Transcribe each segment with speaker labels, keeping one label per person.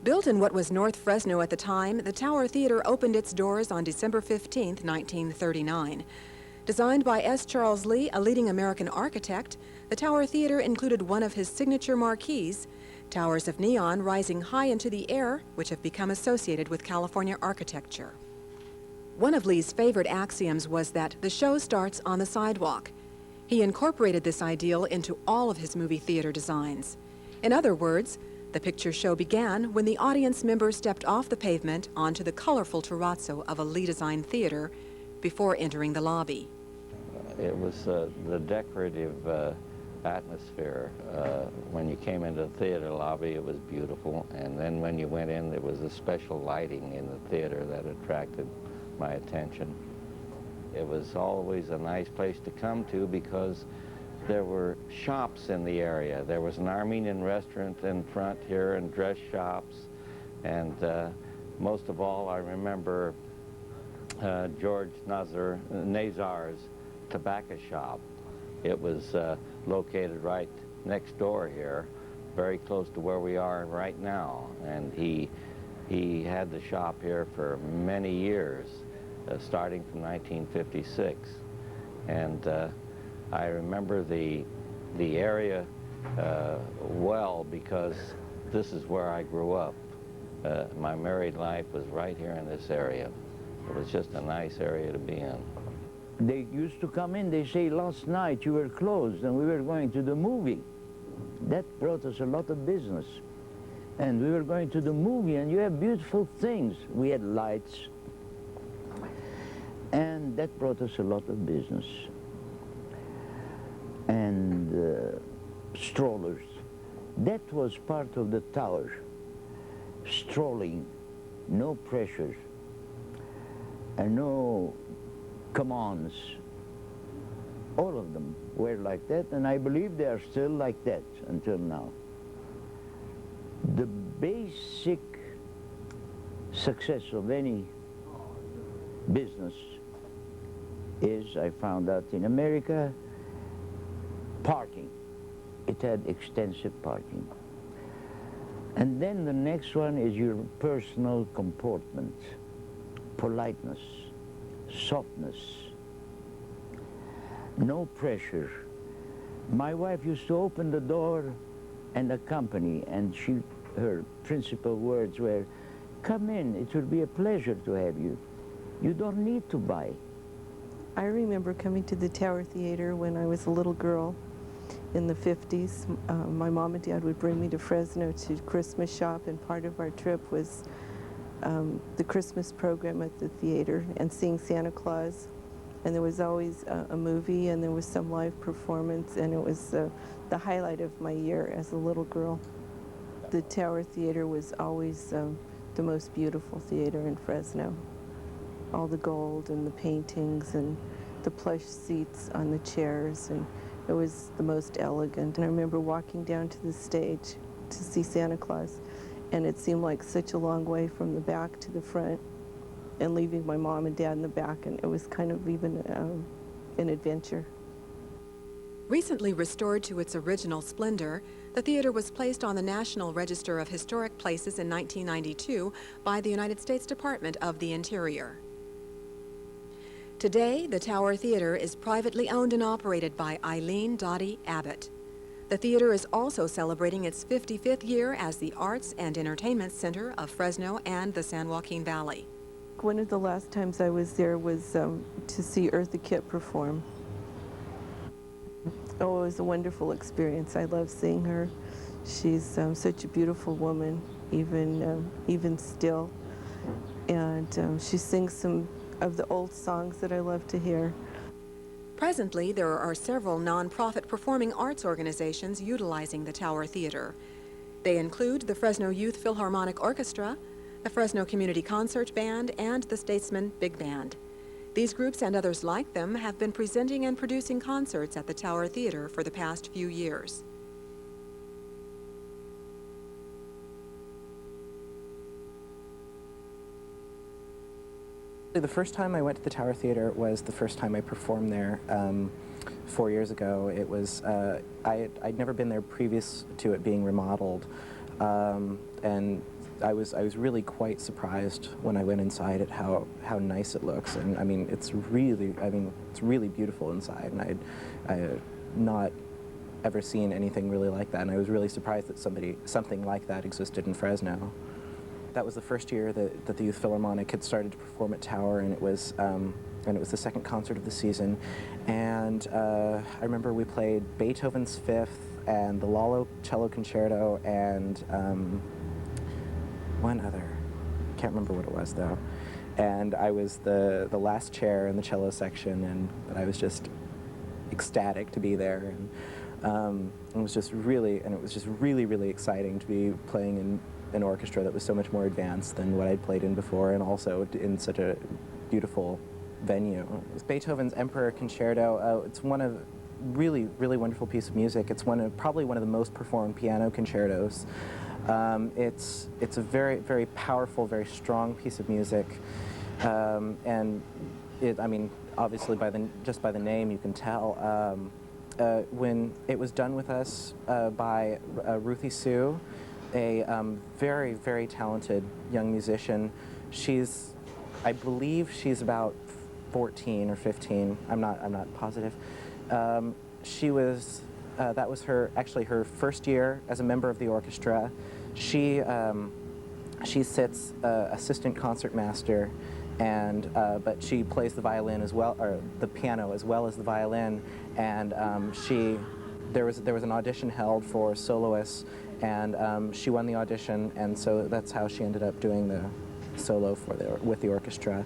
Speaker 1: Built in what was North Fresno at the time, the Tower Theater opened its doors on December 15, 1939. Designed by S. Charles Lee, a leading American architect, the Tower Theater included one of his signature marquees, towers of neon rising high into the air, which have become associated with California architecture. One of Lee's favorite axioms was that the show starts on the sidewalk. He incorporated this ideal into all of his movie theater designs. In other words, the picture show began when the audience members stepped off the pavement onto the colorful terrazzo of a Lee-designed theater before entering the lobby.
Speaker 2: It was the decorative atmosphere. When you came into the theater lobby, it was beautiful, and then when you went in, there was a special lighting in the theater that attracted my attention. It was always a nice place to come to because there were shops in the area. There was an Armenian restaurant in front here and dress shops, and most of all, I remember George Nazar's tobacco shop. It was located right next door here, very close to where we are right now, and he had the shop here for many years, starting from 1956, and I remember the area well because this is where I grew up. My married life was right here in this area. It was just a nice area to be in.
Speaker 3: They used to come in, they say, last night you were closed and we were going to the movie. That brought us a lot of business. And we were going to the movie and you have beautiful things. We had lights. And that brought us a lot of business. And strollers. That was part of the tower. Strolling, no pressure, and no commands. All of them were like that, and I believe they are still like that until now. The basic success of any business is, I found out in America, parking. It had extensive parking. And then the next one is your personal comportment, politeness, softness, no pressure. My wife used to open the door and accompany, and her principal words were, "Come in, it will be a pleasure to have you. You don't need to buy."
Speaker 4: I remember coming to the Tower Theater when I was a little girl in the 50s. My mom and dad would bring me to Fresno to Christmas shop, and part of our trip was the Christmas program at the theater and seeing Santa Claus. And there was always a movie, and there was some live performance, and it was the highlight of my year as a little girl. The Tower Theater was always the most beautiful theater in Fresno. All the gold and the paintings and the plush seats on the chairs, and it was the most elegant. And I remember walking down to the stage to see Santa Claus, and it seemed like such a long way from the back to the front, and leaving my mom and dad in the back, and it was kind of even an adventure.
Speaker 1: Recently restored to its original splendor, the theater was placed on the National Register of Historic Places in 1992 by the United States Department of the Interior. Today, the Tower Theater is privately owned and operated by Eileen Dottie Abbott. The theater is also celebrating its 55th year as the Arts and Entertainment Center of Fresno and the San Joaquin Valley.
Speaker 4: One of the last times I was there was to see Eartha Kitt perform. Oh, it was a wonderful experience. I love seeing her. She's such a beautiful woman, even still. And she sings some of the old songs that I love to hear.
Speaker 1: Presently, there are several nonprofit performing arts organizations utilizing the Tower Theater. They include the Fresno Youth Philharmonic Orchestra, the Fresno Community Concert Band, and the Statesman Big Band. These groups and others like them have been presenting and producing concerts at the Tower Theater for the past few years.
Speaker 5: The first time I went to the Tower Theater was the first time I performed there 4 years ago. It was, I'd never been there previous to it being remodeled, and I was really quite surprised when I went inside at how nice it looks, and I mean it's really beautiful inside, and I had not ever seen anything really like that, and I was really surprised that something like that existed in Fresno. That was the first year that the Youth Philharmonic had started to perform at Tower, and it was the second concert of the season, and I remember we played Beethoven's Fifth and the Lalo Cello Concerto and one other, can't remember what it was though, and I was the last chair in the cello section, but I was just ecstatic to be there, and it was just really exciting to be playing in an orchestra that was so much more advanced than what I'd played in before, and also in such a beautiful venue. It's Beethoven's Emperor Concerto. It's one of really wonderful piece of music. It's probably one of the most performed piano concertos. It's a very powerful, very strong piece of music, and I mean, obviously just by the name you can tell. When it was done with us by Ruthie Sue, a very talented young musician. I believe she's about 14 or 15. I'm not positive. That was actually her first year as a member of the orchestra. She sits assistant concertmaster, but she plays the violin as well, or the piano as well as the violin. And there was an audition held for soloists, and she won the audition, and so that's how she ended up doing the solo with the orchestra.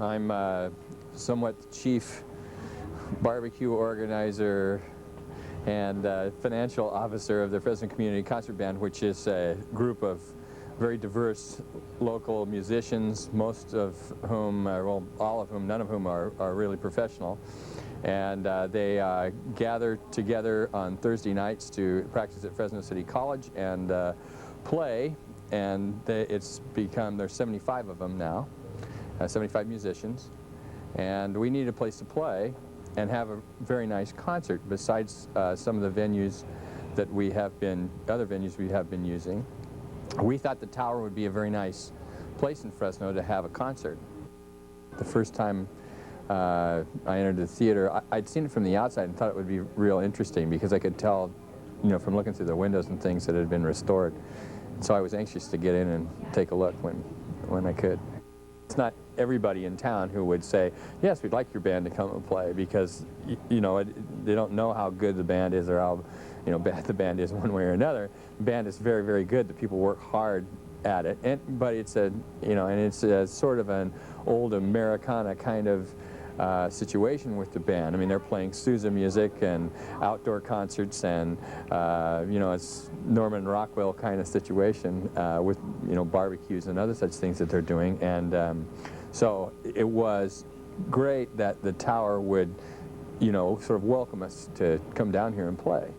Speaker 6: I'm somewhat chief barbecue organizer and financial officer of the Fresno Community Concert Band, which is a group of very diverse local musicians, most of whom, well, all of whom, none of whom are really professional. And they gather together on Thursday nights to practice at Fresno City College and play. And there's 75 of them now, 75 musicians. And we need a place to play and have a very nice concert besides some of the venues that we have been, other venues we have been using. We thought the Tower would be a very nice place in Fresno to have a concert. The first time I entered the theater, I'd seen it from the outside and thought it would be real interesting because I could tell, you know, from looking through the windows and things that it had been restored. So I was anxious to get in and take a look when I could. It's not everybody in town who would say, yes, we'd like your band to come and play, because you know, they don't know how good the band is or how, you know, bad the band is one way or another. The band is very, very good. The people work hard at it, but it's a, you know, and it's a sort of an old Americana kind of situation with the band. I mean, they're playing Sousa music and outdoor concerts, and you know, it's Norman Rockwell kind of situation with, you know, barbecues and other such things that they're doing. And so it was great that the Tower would, you know, sort of welcome us to come down here and play.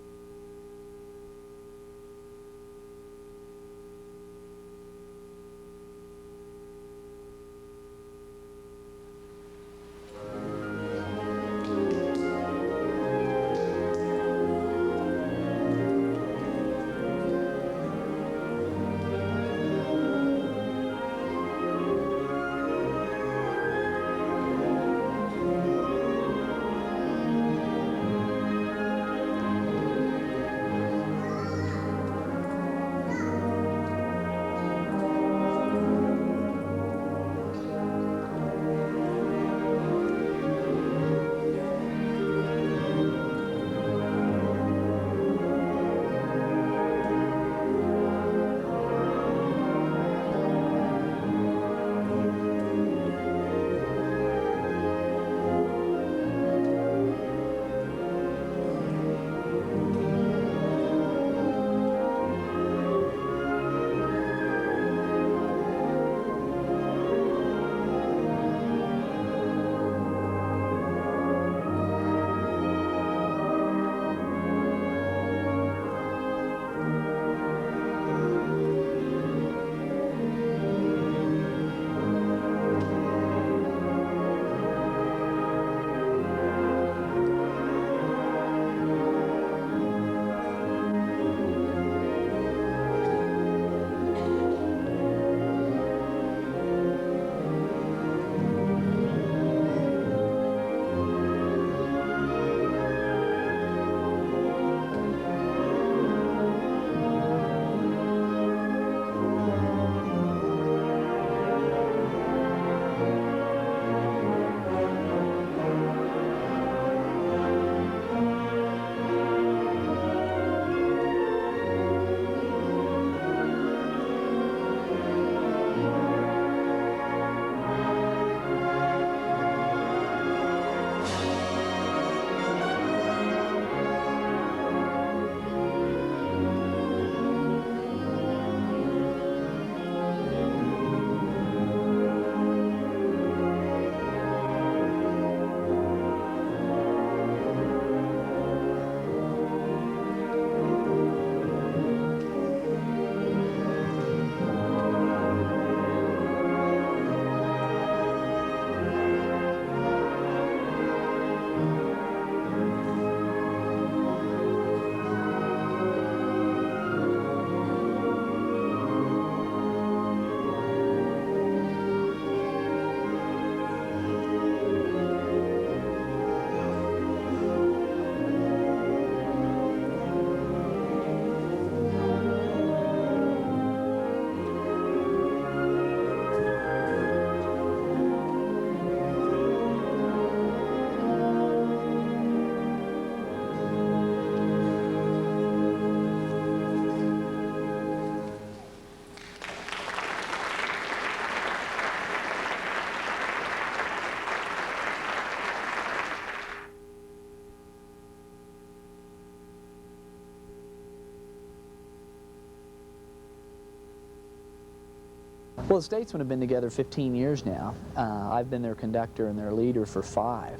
Speaker 7: Well, the Statesmen have been together 15 years now. I've been their conductor and their leader for 5.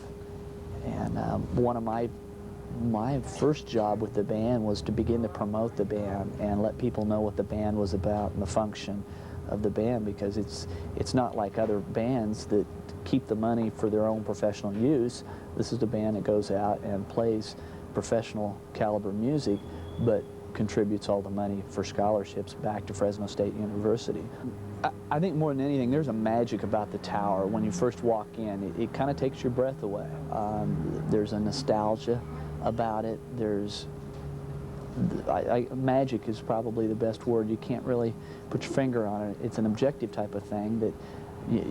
Speaker 7: And one of my first job with the band was to begin to promote the band and let people know what the band was about and the function of the band, because it's not like other bands that keep the money for their own professional use. This is the band that goes out and plays professional caliber music, but contributes all the money for scholarships back to Fresno State University. I think more than anything, there's a magic about the tower. When you first walk in, it kind of takes your breath away. There's a nostalgia about it. Magic is probably the best word. You can't really put your finger on it. It's an objective type of thing that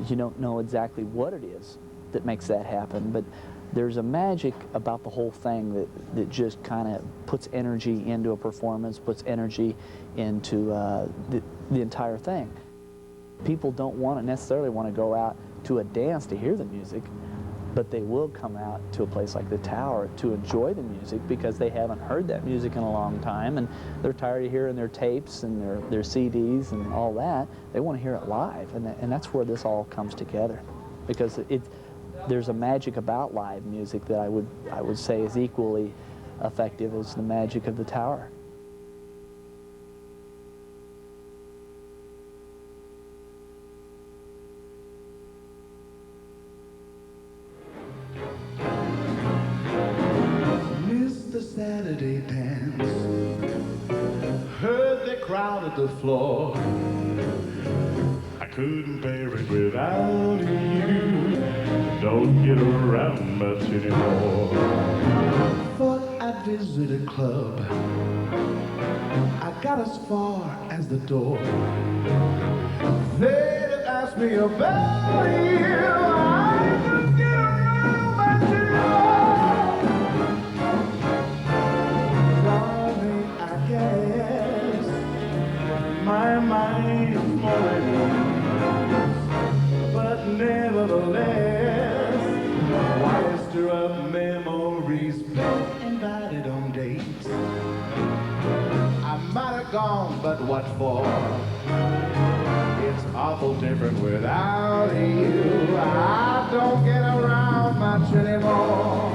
Speaker 7: you don't know exactly what it is that makes that happen, but there's a magic about the whole thing that just kind of puts energy into a performance, puts energy into the entire thing. People don't necessarily want to go out to a dance to hear the music, but they will come out to a place like the Tower to enjoy the music because they haven't heard that music in a long time, and they're tired of hearing their tapes and their CDs and all that. They want to hear it live, and that's where this all comes together, because there's a magic about live music that I would say is equally effective as the magic of the Tower.
Speaker 8: Missed the Saturday dance, heard the crowd at the floor. I couldn't bear it without you. Don't get around much anymore. Thought I'd visit a club. I got as far as the door. They'd asked me about you. I couldn't get around much anymore. Darling, I guess my mind is more at ease, but nevertheless, why stir up memories, been invited on dates? I might have gone, but what for? It's awful different without you. I don't get around much anymore.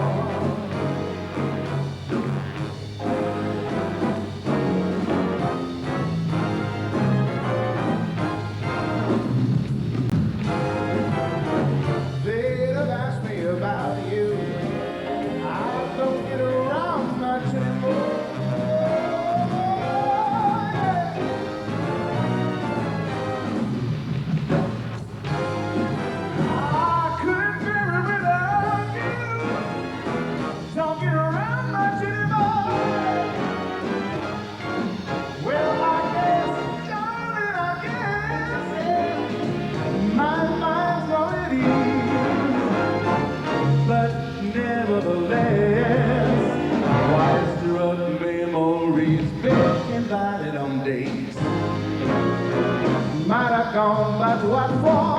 Speaker 8: Gone, but what for?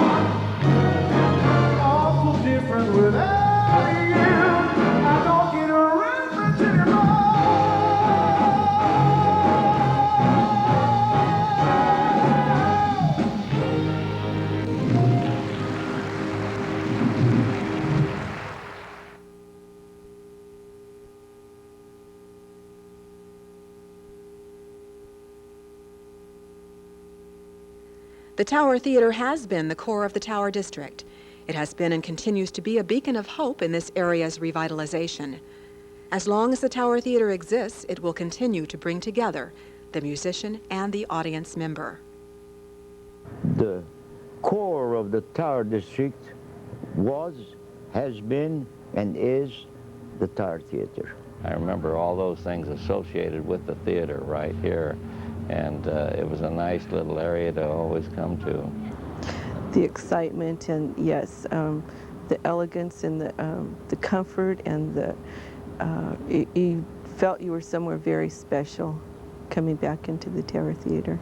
Speaker 8: Awful different without you. I don't get around much anymore.
Speaker 1: The Tower Theater has been the core of the Tower District. It has been and continues to be a beacon of hope in this area's revitalization. As long as the Tower Theater exists, it will continue to bring together the musician and the audience member.
Speaker 3: The core of the Tower District has been, and is the Tower Theater.
Speaker 2: I remember all those things associated with the theater right here. And it was a nice little area to always come to.
Speaker 4: The excitement and, yes, the elegance and the comfort and you felt you were somewhere very special coming back into the Tower Theater.